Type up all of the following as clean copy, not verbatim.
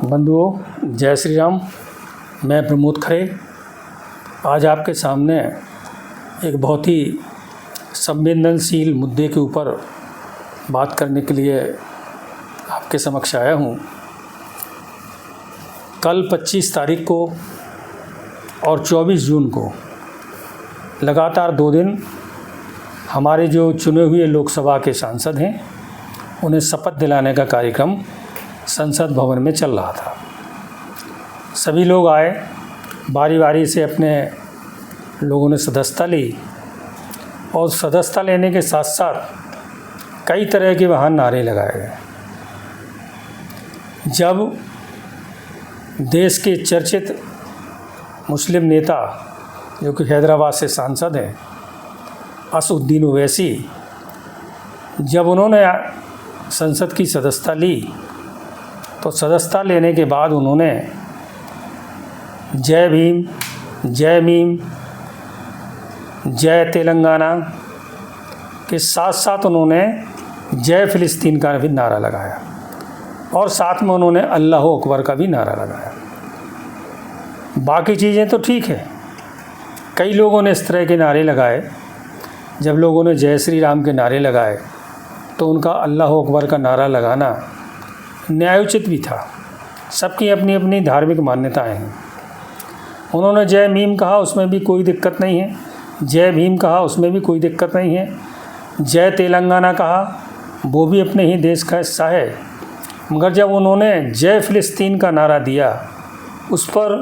बंधुओं, जय श्री राम। मैं प्रमोद खरे आज आपके सामने एक बहुत ही संवेदनशील मुद्दे के ऊपर बात करने के लिए आपके समक्ष आया हूँ। कल 25 तारीख को और 24 जून को लगातार 2 दिन हमारे जो चुने हुए लोकसभा के सांसद हैं उन्हें शपथ दिलाने का कार्यक्रम संसद भवन में चल रहा था। सभी लोग आए, बारी बारी से अपने लोगों ने सदस्यता ली और सदस्यता लेने के साथ साथ कई तरह के वहाँ नारे लगाए गए। जब देश के चर्चित मुस्लिम नेता जो कि हैदराबाद से सांसद हैं असदुद्दीन ओवैसी, जब उन्होंने संसद की सदस्यता ली तो सदस्यता लेने के बाद उन्होंने जय भीम, जय मीम, जय तेलंगाना के साथ साथ उन्होंने जय फ़िलिस्तीन का भी नारा लगाया और साथ में उन्होंने अल्लाह अकबर का भी नारा लगाया। बाकी चीज़ें तो ठीक है, कई लोगों ने इस तरह के नारे लगाए। जब लोगों ने जय श्री राम के नारे लगाए तो उनका अल्लाह अकबर का नारा लगाना न्यायोचित भी था। सबकी अपनी अपनी धार्मिक मान्यताएं हैं। उन्होंने जय मीम कहा, उसमें भी कोई दिक्कत नहीं है। जय भीम कहा, उसमें भी कोई दिक्कत नहीं है। जय तेलंगाना कहा, वो भी अपने ही देश का हिस्सा है। मगर जब उन्होंने जय फ़िलिस्तीन का नारा दिया उस पर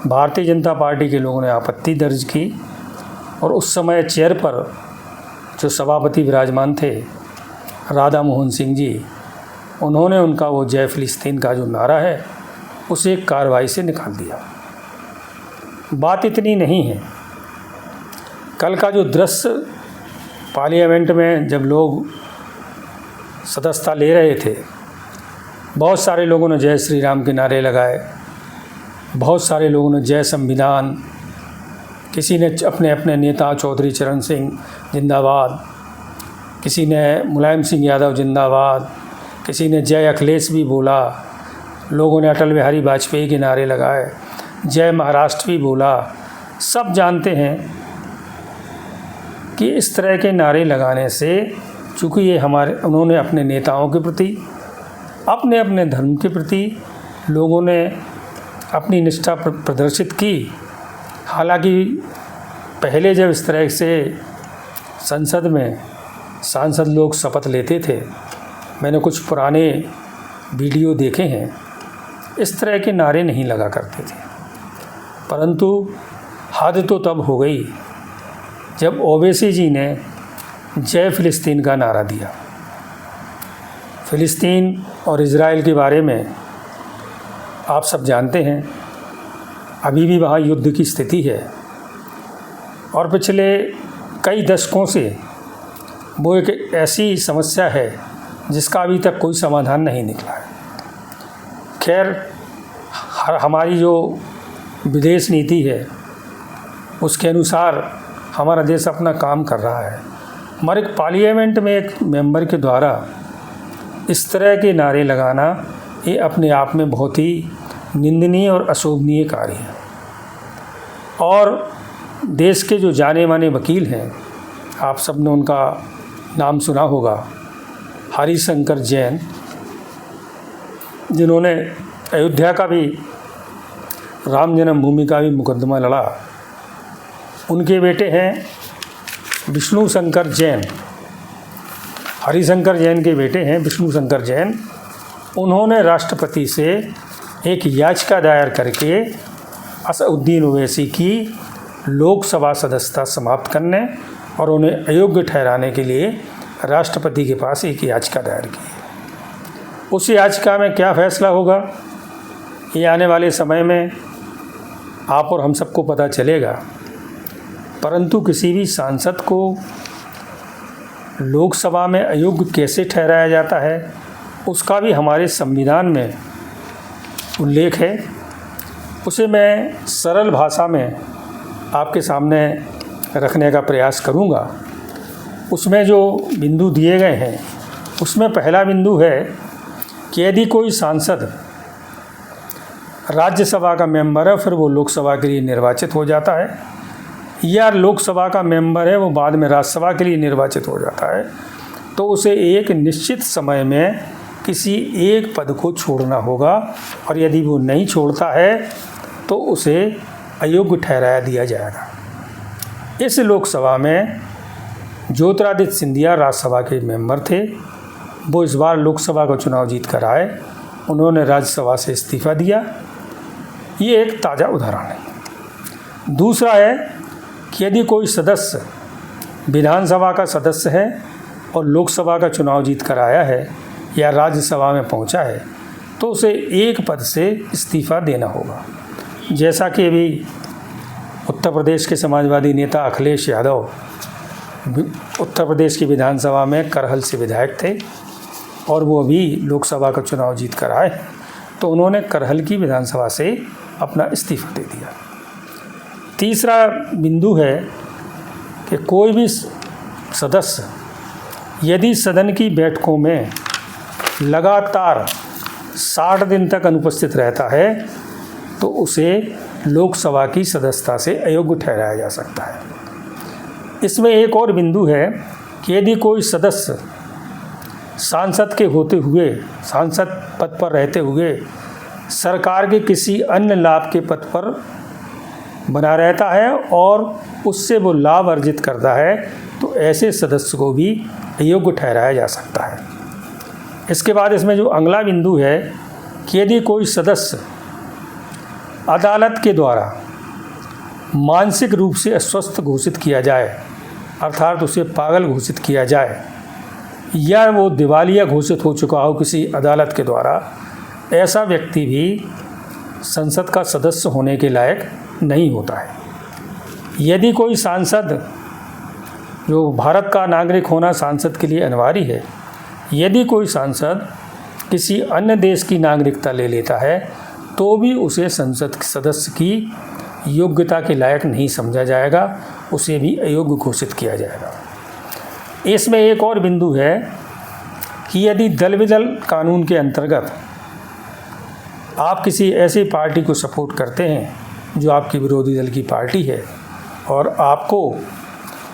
भारतीय जनता पार्टी के लोगों ने आपत्ति दर्ज की और उस समय चेयर पर जो सभापति विराजमान थे राधा मोहन सिंह जी, उन्होंने उनका वो जय फ़िलिस्तीन का जो नारा है उसे एक कार्रवाई से निकाल दिया। बात इतनी नहीं है, कल का जो दृश्य पार्लियामेंट में जब लोग सदस्यता ले रहे थे, बहुत सारे लोगों ने जय श्री राम के नारे लगाए, बहुत सारे लोगों ने जय संविधान, किसी ने अपने अपने नेता चौधरी चरण सिंह जिंदाबाद, किसी ने मुलायम सिंह यादव जिंदाबाद, किसी ने जय अखिलेश भी बोला, लोगों ने अटल बिहारी वाजपेयी के नारे लगाए, जय महाराष्ट्र भी बोला। सब जानते हैं कि इस तरह के नारे लगाने से, चूँकि ये उन्होंने अपने नेताओं के प्रति, अपने अपने धर्म के प्रति लोगों ने अपनी निष्ठा प्रदर्शित की। हालांकि पहले जब इस तरह से संसद में सांसद लोग शपथ लेते थे, मैंने कुछ पुराने वीडियो देखे हैं, इस तरह के नारे नहीं लगा करते थे। परंतु हद तो तब हो गई जब ओवैसी जी ने जय फ़िलिस्तीन का नारा दिया। फ़िलिस्तीन और इज़राइल के बारे में आप सब जानते हैं, अभी भी वहाँ युद्ध की स्थिति है और पिछले कई दशकों से वो एक ऐसी समस्या है जिसका अभी तक कोई समाधान नहीं निकला है। खैर, हमारी जो विदेश नीति है उसके अनुसार हमारा देश अपना काम कर रहा है, मगर एक पार्लियामेंट में एक मेंबर के द्वारा इस तरह के नारे लगाना ये अपने आप में बहुत ही निंदनीय और अशोभनीय कार्य है। और देश के जो जाने माने वकील हैं, आप सब ने उनका नाम सुना होगा, हरिशंकर जैन, जिन्होंने अयोध्या का भी, राम जन्मभूमि का भी मुकदमा लड़ा। उनके बेटे हैं विष्णु शंकर जैन, हरिशंकर जैन के बेटे हैं विष्णु शंकर जैन। उन्होंने राष्ट्रपति से एक याचिका दायर करके असदुद्दीन ओवैसी की लोकसभा सदस्यता समाप्त करने और उन्हें अयोग्य ठहराने के लिए राष्ट्रपति के पास एक याचिका दायर की। उस याचिका में क्या फैसला होगा ये आने वाले समय में आप और हम सबको पता चलेगा। परंतु किसी भी सांसद को लोकसभा में अयोग्य कैसे ठहराया जाता है उसका भी हमारे संविधान में उल्लेख है। उसे मैं सरल भाषा में आपके सामने रखने का प्रयास करूंगा। उसमें जो बिंदु दिए गए हैं उसमें पहला बिंदु है कि यदि कोई सांसद राज्यसभा का मेंबर है फिर वो लोकसभा के लिए निर्वाचित हो जाता है, या लोकसभा का मेंबर है वो बाद में राज्यसभा के लिए निर्वाचित हो जाता है, तो उसे एक निश्चित समय में किसी एक पद को छोड़ना होगा, और यदि वो नहीं छोड़ता है तो उसे अयोग्य ठहराया दिया जाएगा। इस लोकसभा में ज्योतिरादित्य सिंधिया राज्यसभा के मेंबर थे। वो इस बार लोकसभा का चुनाव जीत कर आए, उन्होंने राज्यसभा से इस्तीफा दिया। ये एक ताज़ा उदाहरण है। दूसरा है कि यदि कोई सदस्य विधानसभा का सदस्य है और लोकसभा का चुनाव जीत कर आया है या राज्यसभा में पहुंचा है, तो उसे एक पद से इस्तीफा देना होगा। जैसा कि अभी उत्तर प्रदेश के समाजवादी नेता अखिलेश यादव उत्तर प्रदेश की विधानसभा में करहल से विधायक थे और वो अभी लोकसभा का चुनाव जीत कर आए, तो उन्होंने करहल की विधानसभा से अपना इस्तीफा दे दिया। तीसरा बिंदु है कि कोई भी सदस्य यदि सदन की बैठकों में लगातार 60 दिन तक अनुपस्थित रहता है तो उसे लोकसभा की सदस्यता से अयोग्य ठहराया जा सकता है। इसमें एक और बिंदु है कि यदि कोई सदस्य सांसद के होते हुए, सांसद पद पर रहते हुए सरकार के किसी अन्य लाभ के पद पर बना रहता है और उससे वो लाभ अर्जित करता है, तो ऐसे सदस्य को भी अयोग्य ठहराया जा सकता है। इसके बाद इसमें जो अगला बिंदु है कि यदि कोई सदस्य अदालत के द्वारा मानसिक रूप से अस्वस्थ घोषित किया जाए, अर्थात उसे पागल घोषित किया जाए, या वो दिवालिया घोषित हो चुका हो किसी अदालत के द्वारा, ऐसा व्यक्ति भी संसद का सदस्य होने के लायक नहीं होता है। यदि कोई सांसद, जो भारत का नागरिक होना सांसद के लिए अनिवार्य है, यदि कोई सांसद किसी अन्य देश की नागरिकता ले लेता है तो भी उसे संसद सदस्य की योग्यता के लायक नहीं समझा जाएगा, उसे भी अयोग्य घोषित किया जाएगा। इसमें एक और बिंदु है कि यदि दल विदल कानून के अंतर्गत आप किसी ऐसी पार्टी को सपोर्ट करते हैं जो आपकी विरोधी दल की पार्टी है और आपको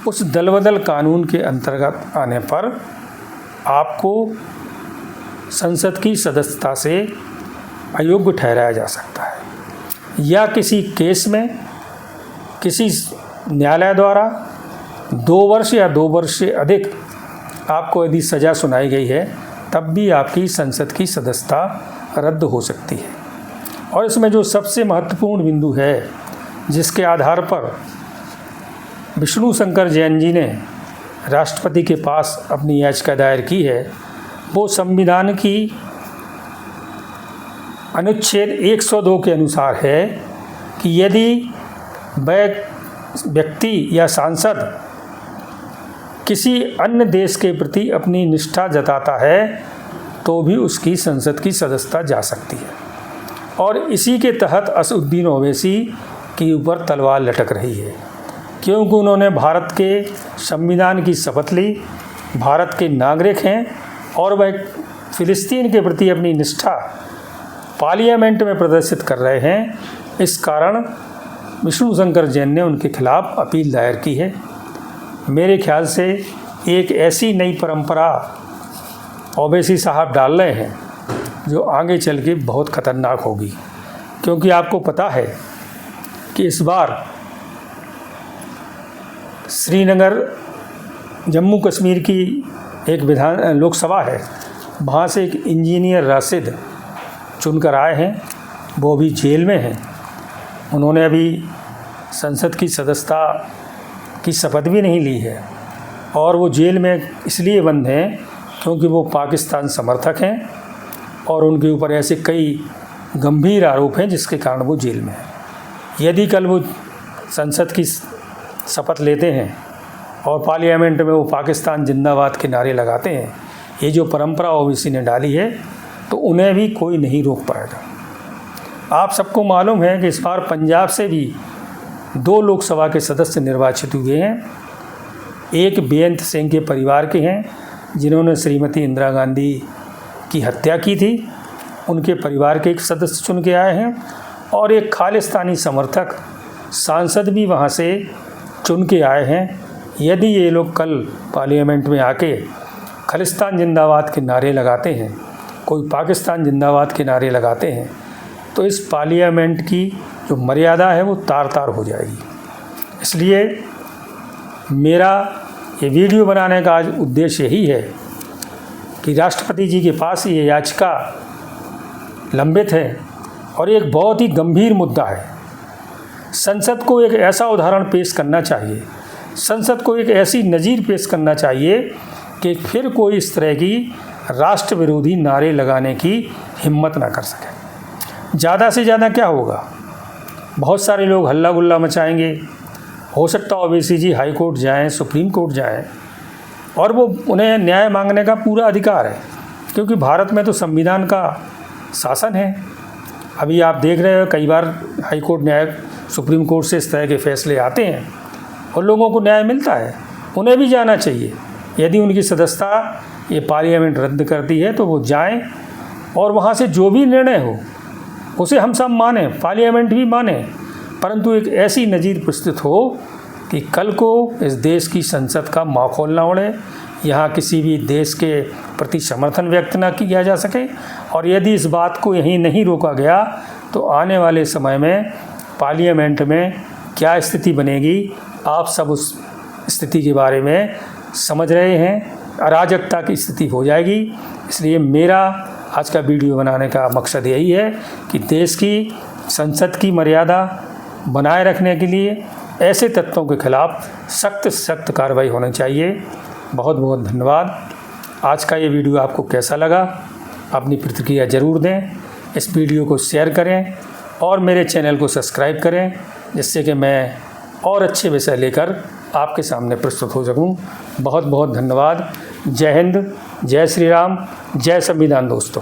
उस दल बदल कानून के अंतर्गत आने पर आपको संसद की सदस्यता से अयोग्य ठहराया जा सकता है, या किसी केस में किसी न्यायालय द्वारा 2 वर्ष या 2 वर्ष से अधिक आपको यदि सज़ा सुनाई गई है तब भी आपकी संसद की सदस्यता रद्द हो सकती है। और इसमें जो सबसे महत्वपूर्ण बिंदु है जिसके आधार पर विष्णु शंकर जैन जी ने राष्ट्रपति के पास अपनी याचिका दायर की है, वो संविधान की अनुच्छेद 102 के अनुसार है कि यदि व्यक्ति या सांसद किसी अन्य देश के प्रति अपनी निष्ठा जताता है तो भी उसकी संसद की सदस्यता जा सकती है। और इसी के तहत असदुद्दीन ओवैसी के ऊपर तलवार लटक रही है, क्योंकि उन्होंने भारत के संविधान की शपथ ली, भारत के नागरिक हैं और वह फ़िलिस्तीन के प्रति अपनी निष्ठा पार्लियामेंट में प्रदर्शित कर रहे हैं। इस कारण विष्णु शंकर जैन ने उनके खिलाफ अपील दायर की है। मेरे ख्याल से एक ऐसी नई परंपरा ओवैसी साहब डाल रहे हैं जो आगे चल के बहुत ख़तरनाक होगी, क्योंकि आपको पता है कि इस बार श्रीनगर जम्मू कश्मीर की एक लोकसभा है, वहाँ से एक इंजीनियर राशिद चुनकर आए हैं, वो भी जेल में हैं। उन्होंने अभी संसद की सदस्यता की शपथ भी नहीं ली है और वो जेल में इसलिए बंद हैं क्योंकि वो पाकिस्तान समर्थक हैं और उनके ऊपर ऐसे कई गंभीर आरोप हैं जिसके कारण वो जेल में हैं। यदि कल वो संसद की शपथ लेते हैं और पार्लियामेंट में वो पाकिस्तान जिंदाबाद के नारे लगाते हैं, ये जो परंपरा ओवैसी ने डाली है, तो उन्हें भी कोई नहीं रोक पाएगा। आप सबको मालूम है कि इस बार पंजाब से भी 2 लोकसभा के सदस्य निर्वाचित हुए हैं। एक बेअंत सिंह के परिवार के हैं जिन्होंने श्रीमती इंदिरा गांधी की हत्या की थी, उनके परिवार के एक सदस्य चुन के आए हैं, और एक खालिस्तानी समर्थक सांसद भी वहाँ से चुन के आए हैं। यदि ये लोग कल पार्लियामेंट में आके खालिस्तान जिंदाबाद के नारे लगाते हैं, कोई पाकिस्तान जिंदाबाद के नारे लगाते हैं, तो इस पार्लियामेंट की जो मर्यादा है वो तार तार हो जाएगी। इसलिए मेरा ये वीडियो बनाने का आज उद्देश्य यही है कि राष्ट्रपति जी के पास ये याचिका लंबित है और एक बहुत ही गंभीर मुद्दा है। संसद को एक ऐसा उदाहरण पेश करना चाहिए, संसद को एक ऐसी नज़ीर पेश करना चाहिए कि फिर कोई इस तरह की राष्ट्र विरोधी नारे लगाने की हिम्मत ना कर सके। ज़्यादा से ज़्यादा क्या होगा, बहुत सारे लोग हल्ला गुल्ला मचाएंगे। हो सकता है ओवैसी जी हाई कोर्ट जाएँ, सुप्रीम कोर्ट जाएँ, और वो उन्हें न्याय मांगने का पूरा अधिकार है, क्योंकि भारत में तो संविधान का शासन है। अभी आप देख रहे हो कई बार हाई कोर्ट न्याय, सुप्रीम कोर्ट से इस तरह के फैसले आते हैं और लोगों को न्याय मिलता है। उन्हें भी जाना चाहिए। यदि उनकी सदस्यता ये पार्लियामेंट रद्द करती है तो वो जाएं और वहाँ से जो भी निर्णय हो उसे हम सब माने, पार्लियामेंट भी माने, परंतु एक ऐसी नज़ीर प्रस्तुत हो कि कल को इस देश की संसद का माहौल ना उड़े, यहाँ किसी भी देश के प्रति समर्थन व्यक्त ना किया जा सके। और यदि इस बात को यहीं नहीं रोका गया तो आने वाले समय में पार्लियामेंट में क्या स्थिति बनेगी, आप सब उस स्थिति के बारे में समझ रहे हैं। अराजकता की स्थिति हो जाएगी। इसलिए मेरा आज का वीडियो बनाने का मकसद यही है कि देश की संसद की मर्यादा बनाए रखने के लिए ऐसे तत्वों के खिलाफ सख्त से सख्त कार्रवाई होनी चाहिए। बहुत बहुत धन्यवाद। आज का ये वीडियो आपको कैसा लगा, अपनी प्रतिक्रिया ज़रूर दें। इस वीडियो को शेयर करें और मेरे चैनल को सब्सक्राइब करें, जिससे कि मैं और अच्छे विषय लेकर आपके सामने प्रस्तुत हो सकूं। बहुत बहुत धन्यवाद। जय हिंद, जय श्री राम, जय संविधान दोस्तों।